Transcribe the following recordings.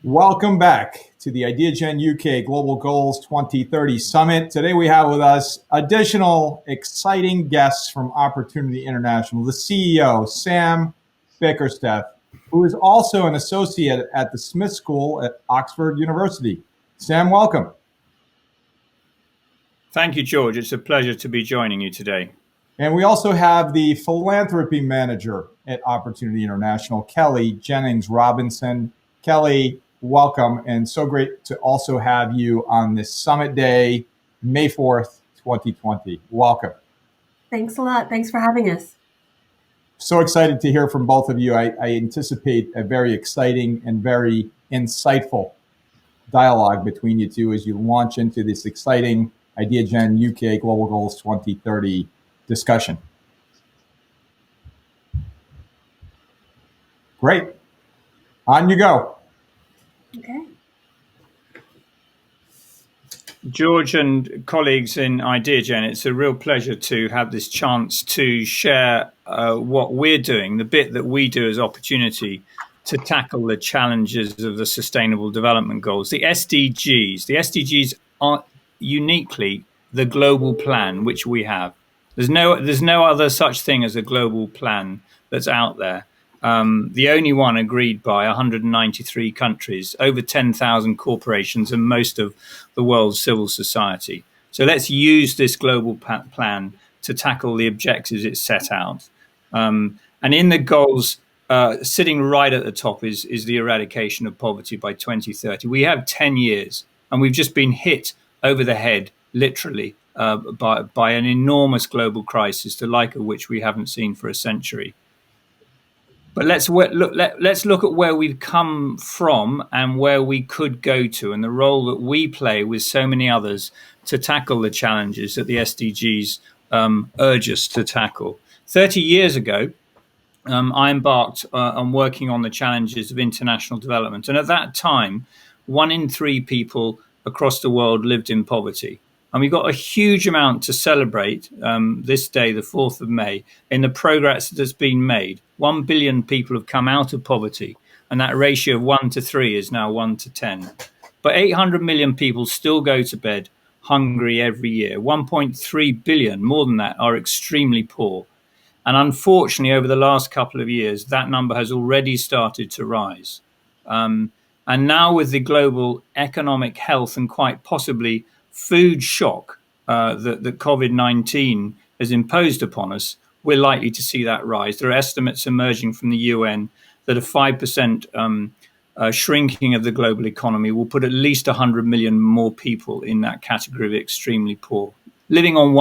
Welcome back to the Ideagen UK Global Goals 2030 Summit. Today we have with us additional exciting guests from Opportunity International, the CEO, Sam Bickersteth, who is also an associate at the Smith School at Oxford University. Sam, welcome. Thank you, George. It's a pleasure to be joining you today. And we also have the philanthropy manager at Opportunity International, Kelly Jennings-Robinson. Kelly, welcome, and so great to also have you on this summit day, May 4th, 2020. Welcome. Thanks a lot. Thanks for having us. So excited to hear from both of you. I anticipate a very exciting and very insightful dialogue between you two as you launch into this exciting Ideagen UK Global Goals 2030 discussion. Great. On you go. Okay. George and colleagues in Ideagen, it's a real pleasure to have this chance to share what we're doing, the bit that we do as Opportunity to tackle the challenges of the Sustainable Development Goals, the SDGs. The SDGs are uniquely the global plan which we have. There's no other such thing as a global plan that's out there. The only one agreed by 193 countries, over 10,000 corporations, and most of the world's civil society. So let's use this global plan to tackle the objectives it set out. And in the goals, sitting right at the top is the eradication of poverty by 2030. We have 10 years, and we've just been hit over the head, literally, by an enormous global crisis, the like of which we haven't seen for a century. But let's look at where we've come from and where we could go to, and the role that we play with so many others to tackle the challenges that the SDGs urge us to tackle. 30 years ago, I embarked on working on the challenges of international development. And at that time, 1 in 3 people across the world lived in poverty. And we've got a huge amount to celebrate this day, the 4th of May, in the progress that's been made. 1 billion people have come out of poverty, and that ratio of 1 to 3 is now 1 to 10. But 800 million people still go to bed hungry every year. 1.3 billion, more than that, are extremely poor. And unfortunately, over the last couple of years, that number has already started to rise. And now with the global economic health and quite possibly food shock that COVID-19 has imposed upon us, we're likely to see that rise. There are estimates emerging from the UN that a 5% shrinking of the global economy will put at least 100 million more people in that category of extremely poor, living on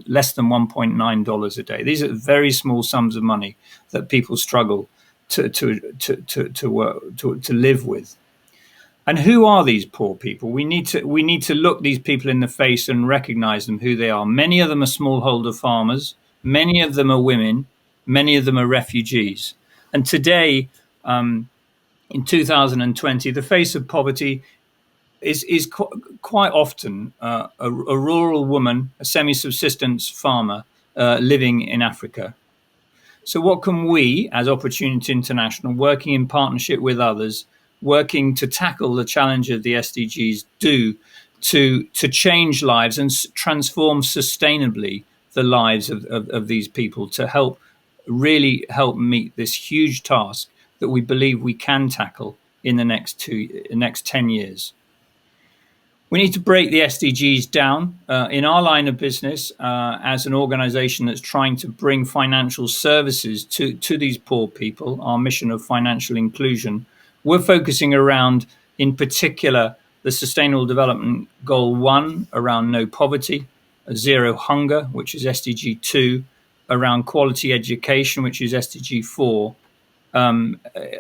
less than $1.9 a day. These are very small sums of money that people struggle to live with. And who are these poor people? We need to look these people in the face and recognize them, who they are. Many of them are smallholder farmers. Many of them are women. Many of them are refugees. And today, in 2020, the face of poverty is quite often a rural woman, a semi-subsistence farmer living in Africa. So what can we, as Opportunity International, working in partnership with others, working to tackle the challenge of the SDGs, do to change lives and transform sustainably the lives of these people, to really help meet this huge task that we believe we can tackle in the next 10 years. We need to break the SDGs down. In our line of business, as an organization that's trying to bring financial services to these poor people, our mission of financial inclusion, we're focusing around, in particular, the Sustainable Development Goal 1, around no poverty, zero hunger, which is SDG 2, around quality education, which is SDG 4,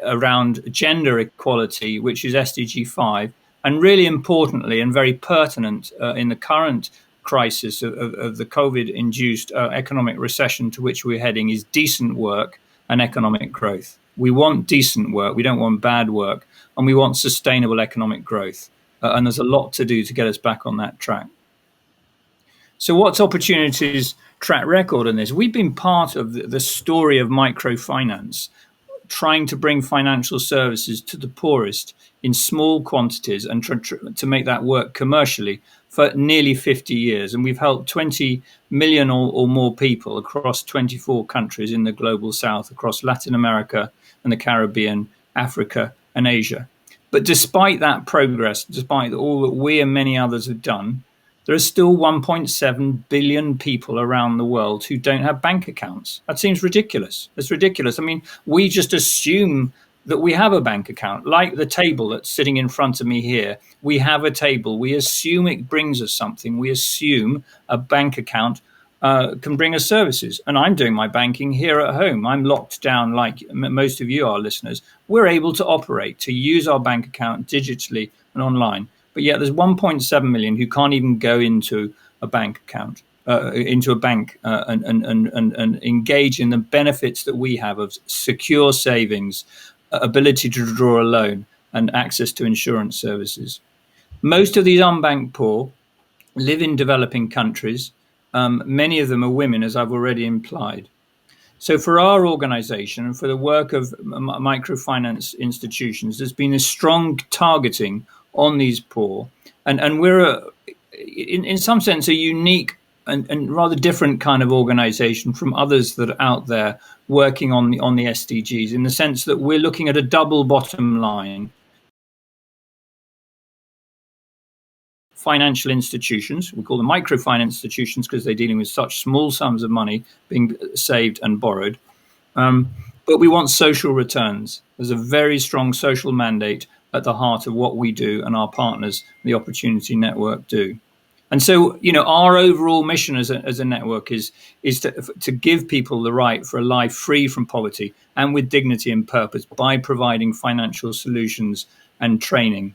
around gender equality, which is SDG 5, and really importantly and very pertinent in the current crisis of the COVID-induced economic recession to which we're heading, is decent work and economic growth. We want decent work, we don't want bad work, and we want sustainable economic growth. And there's a lot to do to get us back on that track. So what's Opportunity's track record on this. We've been part of the story of microfinance, trying to bring financial services to the poorest in small quantities and to make that work commercially for nearly 50 years. And we've helped 20 million or more people across 24 countries in the global south, across Latin America and the Caribbean, Africa and Asia. But despite that progress, despite all that we and many others have done, there are still 1.7 billion people around the world who don't have bank accounts. That seems ridiculous. It's ridiculous. I mean, we just assume that we have a bank account, like the table that's sitting in front of me here. We have a table. We assume it brings us something. We assume a bank account can bring us services. And I'm doing my banking here at home. I'm locked down like most of you, our listeners. We're able to operate, to use our bank account digitally and online. But yet there's 1.7 million who can't even go into a bank account, into a bank and engage in the benefits that we have of secure savings, ability to draw a loan and access to insurance services. Most of these unbanked poor live in developing countries. Many of them are women, as I've already implied. So for our organization and for the work of microfinance institutions, there's been a strong targeting on these poor. And we're, in some sense, a unique and rather different kind of organization from others that are out there working on the SDGs, in the sense that we're looking at a double bottom line. Financial institutions, we call them microfinance institutions because they're dealing with such small sums of money being saved and borrowed. But we want social returns. There's a very strong social mandate at the heart of what we do and our partners, the Opportunity Network, do. And so, our overall mission as a network is to give people the right for a life free from poverty and with dignity and purpose by providing financial solutions and training,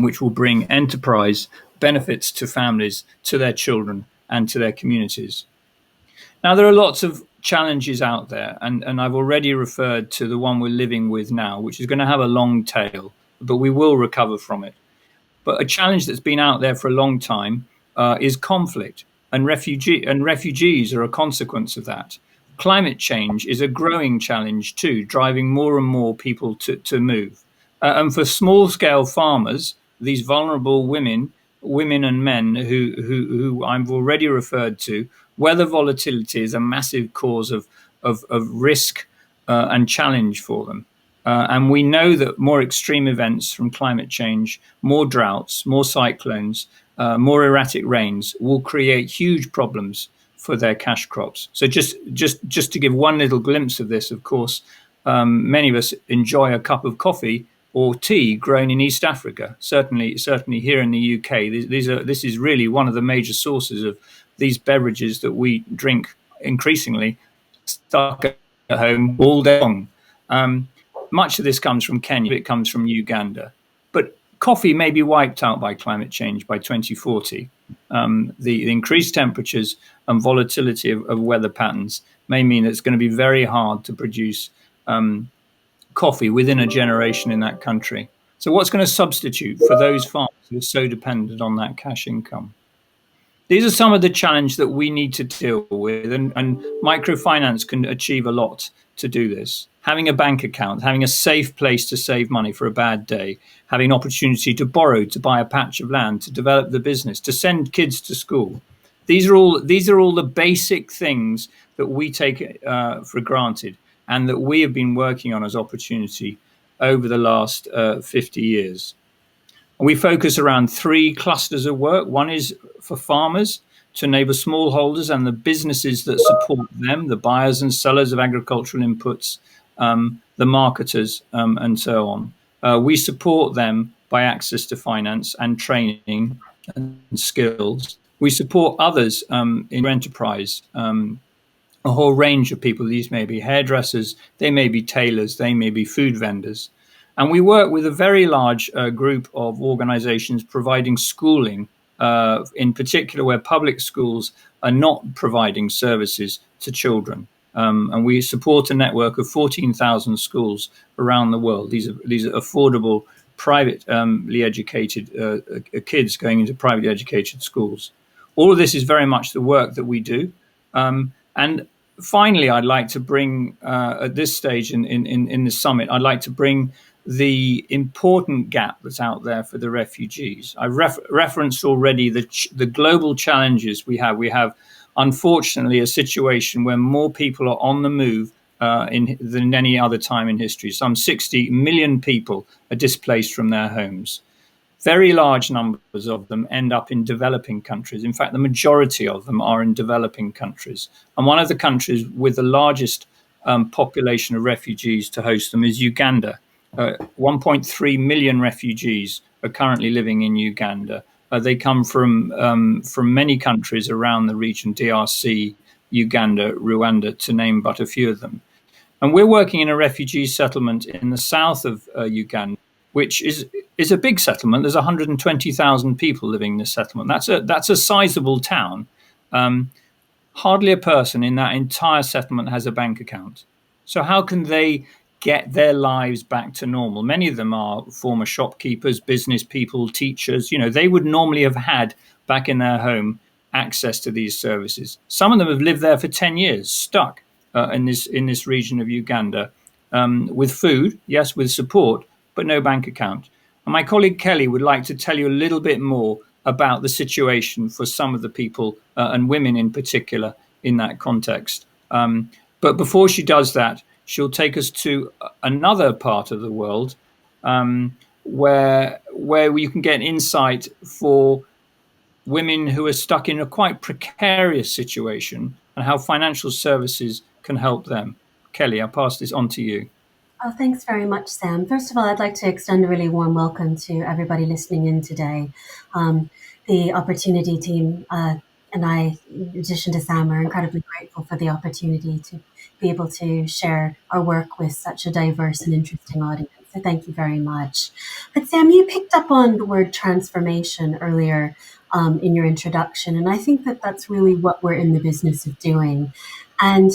which will bring enterprise benefits to families, to their children, and to their communities. Now, there are lots of challenges out there, and I've already referred to the one we're living with now, which is going to have a long tail, but we will recover from it. But a challenge that's been out there for a long time is conflict, and refugees are a consequence of that. Climate change is a growing challenge too, driving more and more people to move. And for small-scale farmers, these vulnerable women and men who I've already referred to, weather volatility is a massive cause of risk and challenge for them. And we know that more extreme events from climate change, more droughts, more cyclones, more erratic rains will create huge problems for their cash crops. So just to give one little glimpse of this, of course, many of us enjoy a cup of coffee or tea grown in East Africa. Certainly here in the UK, this is really one of the major sources of these beverages that we drink increasingly stuck at home all day long. Much of this comes from Kenya, it comes from Uganda. But coffee may be wiped out by climate change by 2040. The increased temperatures and volatility of weather patterns may mean that it's going to be very hard to produce coffee within a generation in that country. So what's going to substitute for those farmers who are so dependent on that cash income? These are some of the challenges that we need to deal with, and microfinance can achieve a lot to do this. Having a bank account, having a safe place to save money for a bad day, having an opportunity to borrow, to buy a patch of land, to develop the business, to send kids to school. These are all the basic things that we take for granted and that we have been working on as Opportunity over the last 50 years. And we focus around 3 clusters of work. One is for farmers, to enable smallholders and the businesses that support them, the buyers and sellers of agricultural inputs, the marketers, and so on. We support them by access to finance and training and skills. We support others in enterprise, a whole range of people. These may be hairdressers, they may be tailors, they may be food vendors. And we work with a very large group of organizations providing schooling, in particular where public schools are not providing services to children. And we support a network of 14,000 schools around the world. These are affordable, privately educated kids going into privately educated schools. All of this is very much the work that we do. And finally, I'd like to bring, at this stage in the summit, I'd like to bring the important gap that's out there for the refugees. I referenced already the global challenges we have. We have, unfortunately, a situation where more people are on the move than any other time in history. Some 60 million people are displaced from their homes. Very large numbers of them end up in developing countries. In fact, the majority of them are in developing countries. And one of the countries with the largest population of refugees to host them is Uganda. 1.3 million refugees are currently living in Uganda. They come from many countries around the region, DRC, Uganda, Rwanda, to name but a few of them. And we're working in a refugee settlement in the south of Uganda, which is a big settlement. There's 120,000 people living in this settlement. That's a sizable town. Hardly a person in that entire settlement has a bank account. So how can they get their lives back to normal? Many of them are former shopkeepers, business people, teachers. They would normally have had back in their home access to these services. Some of them have lived there for 10 years, stuck in this region of Uganda, with food, yes, with support, but no bank account. And my colleague Kelly would like to tell you a little bit more about the situation for some of the people, and women in particular, in that context. But before she does that, she'll take us to another part of the world, where you can get insight for women who are stuck in a quite precarious situation and how financial services can help them. Kelly, I'll pass this on to you. Oh, thanks very much, Sam. First of all, I'd like to extend a really warm welcome to everybody listening in today. The Opportunity team and I, in addition to Sam, are incredibly grateful for the opportunity to be able to share our work with such a diverse and interesting audience. So thank you very much. But Sam, you picked up on the word transformation earlier in your introduction, and I think that that's really what we're in the business of doing. And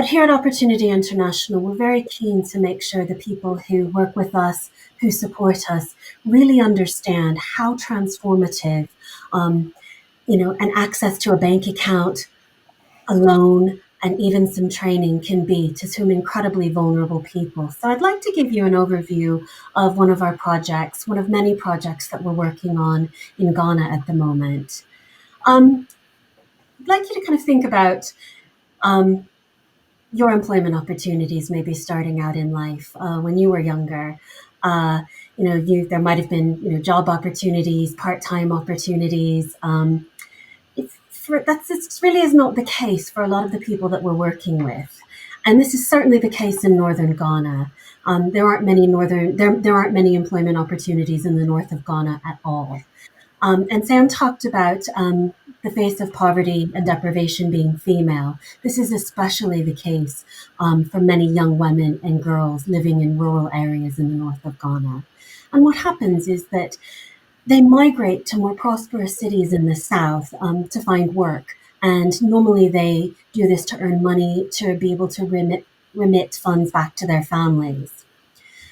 here at Opportunity International, we're very keen to make sure the people who work with us, who support us, really understand how transformative, and access to a bank account, a loan, and even some training can be to some incredibly vulnerable people. So I'd like to give you an overview of one of our projects, one of many projects that we're working on in Ghana at the moment. I'd like you to kind of think about your employment opportunities maybe starting out in life when you were younger. There might have been job opportunities, part-time opportunities. This really is not the case for a lot of the people that we're working with, and this is certainly the case in northern Ghana. There aren't many employment opportunities in the north of Ghana at all. And Sam talked about the face of poverty and deprivation being female. This is especially the case for many young women and girls living in rural areas in the north of Ghana. And what happens is that they migrate to more prosperous cities in the south to find work. And normally they do this to earn money to be able to remit funds back to their families.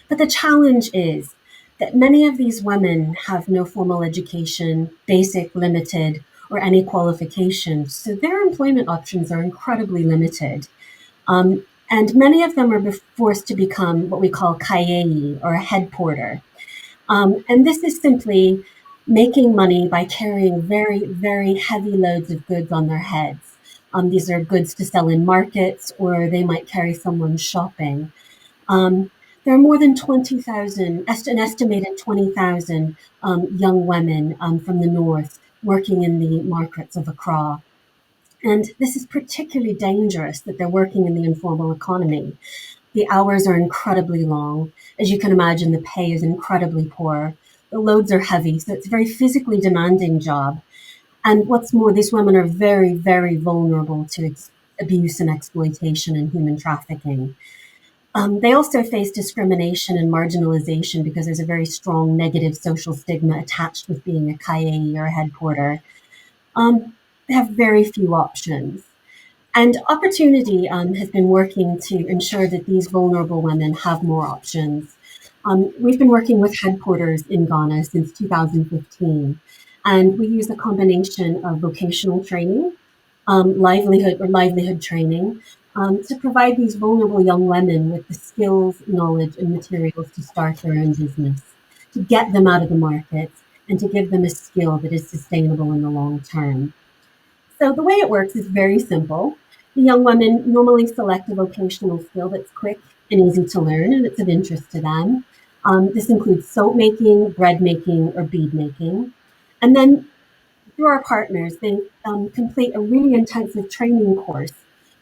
But the challenge is that many of these women have no formal education, basic, limited, or any qualifications. So their employment options are incredibly limited. And many of them are forced to become what we call kayei, or a head porter. And this is simply making money by carrying very, very heavy loads of goods on their heads. These are goods to sell in markets, or they might carry someone shopping. There are more than 20,000, an estimated 20,000 young women from the north working in the markets of Accra. And this is particularly dangerous that they're working in the informal economy. The hours are incredibly long. As you can imagine, the pay is incredibly poor. The loads are heavy, so it's a very physically demanding job. And what's more, these women are very, very vulnerable to abuse and exploitation and human trafficking. They also face discrimination and marginalization because there's a very strong negative social stigma attached with being a kayei, or a head porter. They have very few options. And Opportunity has been working to ensure that these vulnerable women have more options. We've been working with head porters in Ghana since 2015, and we use a combination of vocational training livelihood training to provide these vulnerable young women with the skills, knowledge, and materials to start their own business, to get them out of the markets, and to give them a skill that is sustainable in the long term. So the way it works is very simple. The young women normally select a vocational skill that's quick and easy to learn and it's of interest to them. This includes soap making, bread making, or bead making. And then through our partners, they complete a really intensive training course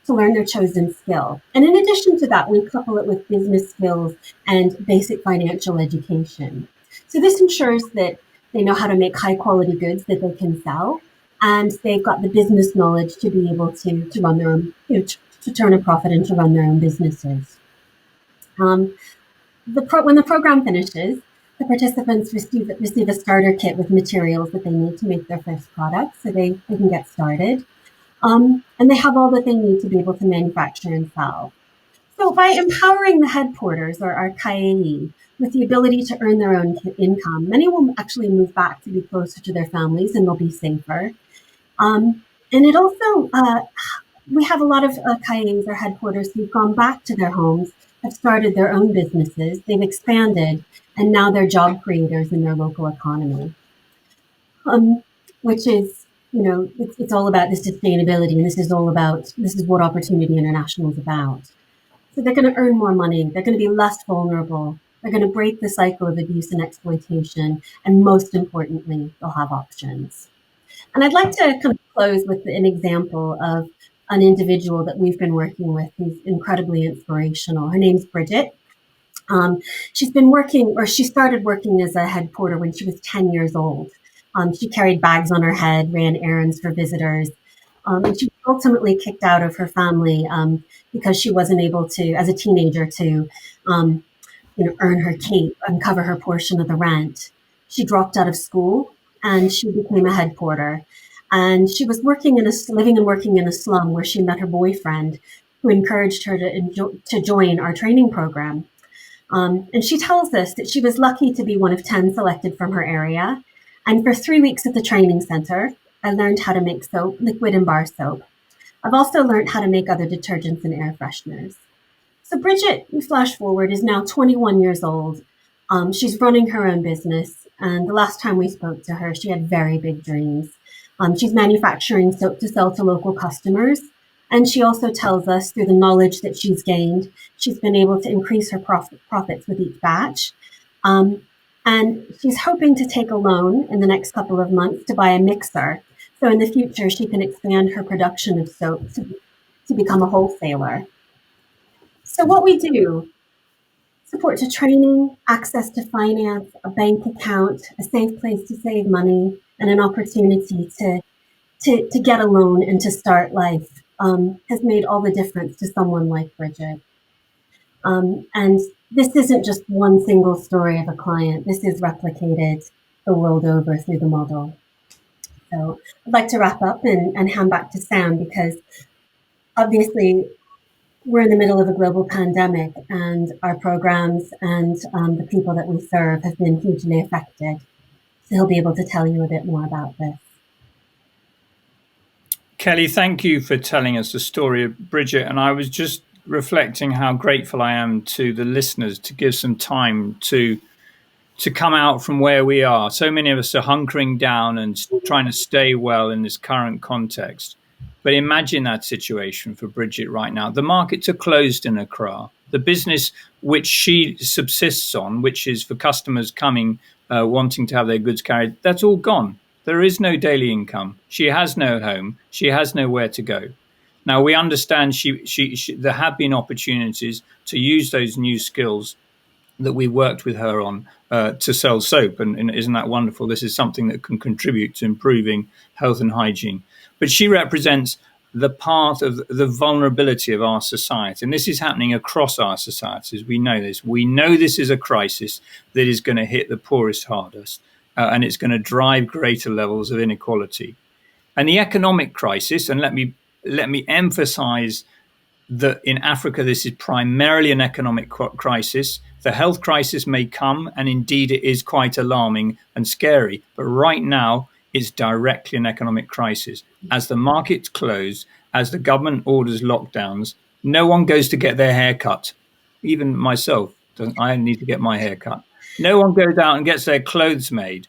to learn their chosen skill. And in addition to that, we couple it with business skills and basic financial education. So this ensures that they know how to make high quality goods that they can sell, and they've got the business knowledge to be able to run their own, to turn a profit and to run their own businesses. When the program finishes, the participants receive a starter kit with materials that they need to make their first product so they can get started. And they have all that they need to be able to manufacture and sell. So by empowering the head porters, or our kaei, with the ability to earn their own income, many will actually move back to be closer to their families and they'll be safer. And it also, we have a lot of kaeis or head porters who've gone back to their homes, have started their own businesses, they've expanded, and now they're job creators in their local economy. Which is, it's all about the sustainability, and this is what Opportunity International is about. So they're going to earn more money, they're going to be less vulnerable, they're going to break the cycle of abuse and exploitation, and most importantly, they'll have options. And I'd like to kind of close with an example of an individual that we've been working with who's incredibly inspirational. Her name's Bridget. She started working as a head porter when she was 10 years old. She carried bags on her head, ran errands for visitors. And she was ultimately kicked out of her family because she wasn't able to, as a teenager, to earn her keep and cover her portion of the rent. She dropped out of school and she became a head porter. And she was living and working in a slum where she met her boyfriend, who encouraged her to join our training program. And she tells us that she was lucky to be one of 10 selected from her area. And for 3 weeks at the training center, I learned how to make soap, liquid and bar soap. I've also learned how to make other detergents and air fresheners. So Bridget, we flash forward, is now 21 years old. She's running her own business. And the last time we spoke to her, she had very big dreams. She's manufacturing soap to sell to local customers. And she also tells us, through the knowledge that she's gained, she's been able to increase her profits with each batch. And she's hoping to take a loan in the next couple of months to buy a mixer. So in the future, she can expand her production of soap to become a wholesaler. So what we do: support to training, access to finance, a bank account, a safe place to save money, and an opportunity to get a loan and to start life has made all the difference to someone like Bridget. And this isn't just one single story of a client. This is replicated the world over through the model. So I'd like to wrap up and hand back to Sam, because obviously we're in the middle of a global pandemic and our programs and the people that we serve have been hugely affected. So he'll be able to tell you a bit more about this. Kelly, thank you for telling us the story of Bridget. And I was just reflecting how grateful I am to the listeners to give some time to come out from where we are. So many of us are hunkering down and trying to stay well in this current context. But imagine that situation for Bridget right now. The markets are closed in Accra. The business which she subsists on, which is for customers coming, wanting to have their goods carried, that's all gone. There is no daily income. She has no home. She has nowhere to go. Now, we understand there have been opportunities to use those new skills that we worked with her on to sell soap. And isn't that wonderful? This is something that can contribute to improving health and hygiene. But she represents the part of the vulnerability of our society. And this is happening across our societies. We know this. We know this is a crisis that is going to hit the poorest hardest, and it's going to drive greater levels of inequality. And the economic crisis, and let me emphasize that in Africa, this is primarily an economic crisis. The health crisis may come, and indeed it is quite alarming and scary. But right now, it's directly an economic crisis. As the markets close, as the government orders lockdowns, no one goes to get their hair cut. Even myself, I need to get my hair cut. No one goes out and gets their clothes made.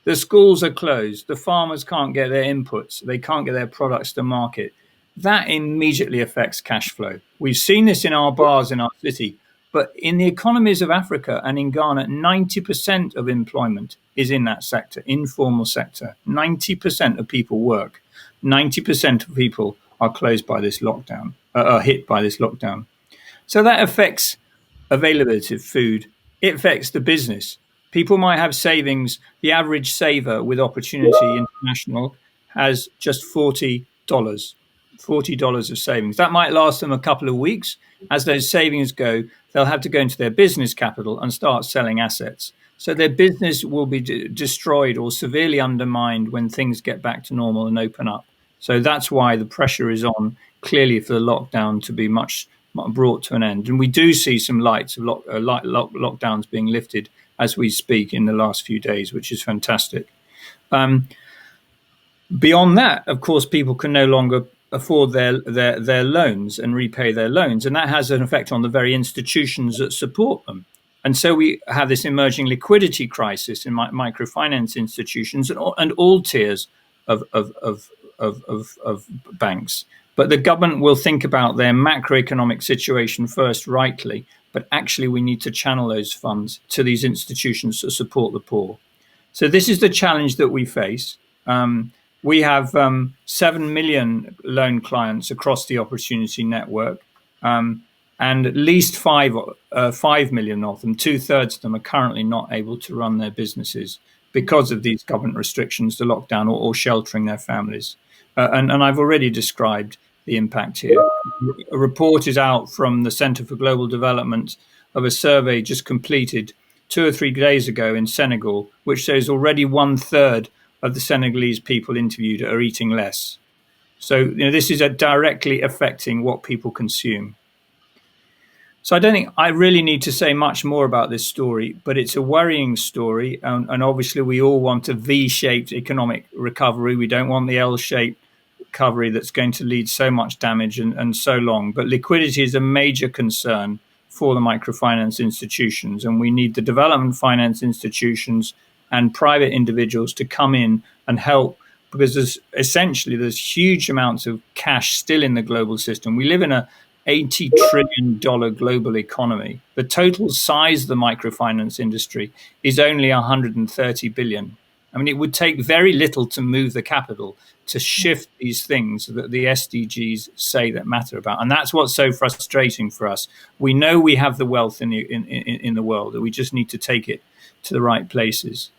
The schools are closed. The farmers can't get their inputs. They can't get their products to market. That immediately affects cash flow. We've seen this in our bars in our city, but in the economies of Africa and in Ghana, 90% of employment is in that sector, informal sector. 90% of people work. 90% of people are closed by this lockdown, are hit by this lockdown. So that affects availability of food. It affects the business. People might have savings. The average saver with Opportunity International has just $40 of savings. That might last them a couple of weeks. As those savings go, they'll have to go into their business capital and start selling assets. So their business will be destroyed or severely undermined when things get back to normal and open up. So that's why the pressure is on, clearly, for the lockdown to be much brought to an end. And we do see some lights of lockdowns being lifted as we speak in the last few days, which is fantastic. Beyond that, of course, people can no longer afford their loans and repay their loans. And that has an effect on the very institutions that support them. And so we have this emerging liquidity crisis in microfinance institutions and all tiers of banks. But the government will think about their macroeconomic situation first, rightly. But actually, we need to channel those funds to these institutions to support the poor. So this is the challenge that we face. We have 7 million loan clients across the Opportunity Network, and at least 5 million of them, 2/3 of them, are currently not able to run their businesses because of these government restrictions, the lockdown, or sheltering their families. And I've already described the impact here. A report is out from the Centre for Global Development of a survey just completed 2 or 3 days ago in Senegal, which shows already 1/3 of the Senegalese people interviewed are eating less. So this is directly affecting what people consume. So I don't think I really need to say much more about this story, but it's a worrying story. And obviously we all want a V-shaped economic recovery. We don't want the L-shaped recovery that's going to lead so much damage and so long. But liquidity is a major concern for the microfinance institutions, and we need the development finance institutions and private individuals to come in and help, because there's huge amounts of cash still in the global system. We live in a $80 trillion global economy. The total size of the microfinance industry is only 130 billion. I mean, it would take very little to move the capital to shift these things that the SDGs say that matter about. And that's what's so frustrating for us. We know we have the wealth in the world, that we just need to take it to the right places.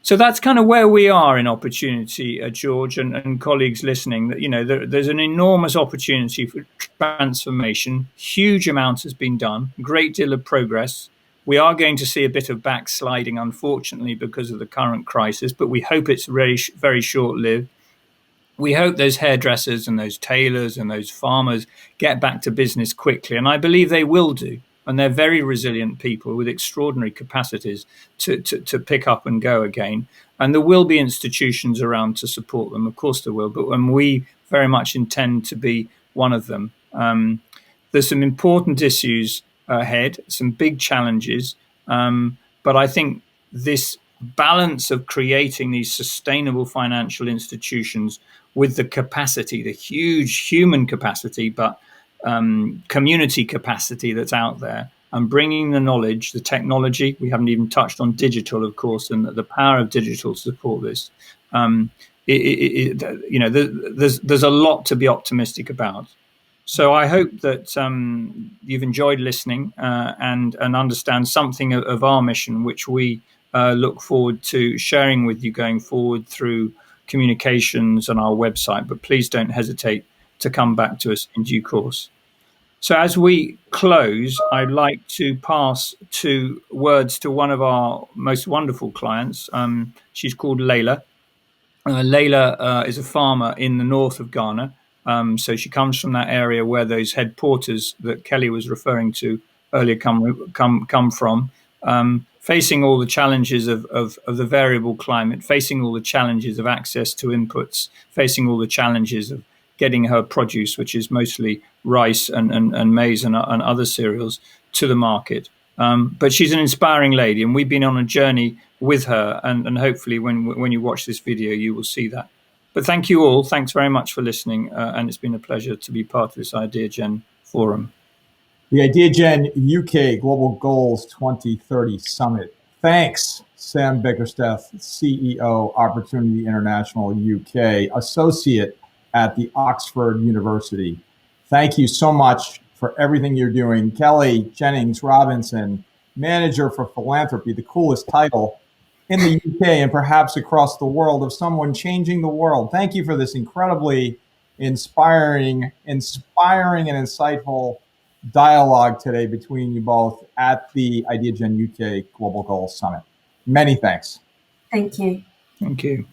So that's kind of where we are in Opportunity, George, and colleagues listening. That there's an enormous opportunity for transformation. Huge amounts has been done. Great deal of progress. We are going to see a bit of backsliding, unfortunately, because of the current crisis, but we hope it's very, very short-lived. We hope those hairdressers and those tailors and those farmers get back to business quickly, and I believe they will do. And they're very resilient people with extraordinary capacities to pick up and go again. And there will be institutions around to support them. Of course there will. But we very much intend to be one of them. There's some important issues ahead, some big challenges. But I think this balance of creating these sustainable financial institutions with the capacity, the huge human capacity, but community capacity that's out there, and bringing the knowledge, the technology. We haven't even touched on digital, of course, and the power of digital to support this. There's a lot to be optimistic about. So I hope that you've enjoyed listening and understand something of our mission, which we look forward to sharing with you going forward through communications on our website. But please don't hesitate to come back to us in due course. So as we close, I'd like to pass words to one of our most wonderful clients. She's called Layla. Layla is a farmer in the north of Ghana. So she comes from that area where those head porters that Kelly was referring to earlier come from. facing all the challenges of the variable climate, facing all the challenges of access to inputs, facing all the challenges of getting her produce, which is mostly rice and maize and other cereals, to the market. But she's an inspiring lady, and we've been on a journey with her, and hopefully when you watch this video, you will see that. But thank you all. Thanks very much for listening, and it's been a pleasure to be part of this Ideagen forum. The Ideagen UK Global Goals 2030 Summit. Thanks, Sam Bickersteth, CEO, Opportunity International UK, Associate at the Oxford University. Thank you so much for everything you're doing. Kelly Jennings-Robinson, Manager for Philanthropy, the coolest title in the UK and perhaps across the world of someone changing the world. Thank you for this incredibly inspiring and insightful dialogue today between you both at the Ideagen UK Global Goals Summit. Many thanks. Thank you. Thank you.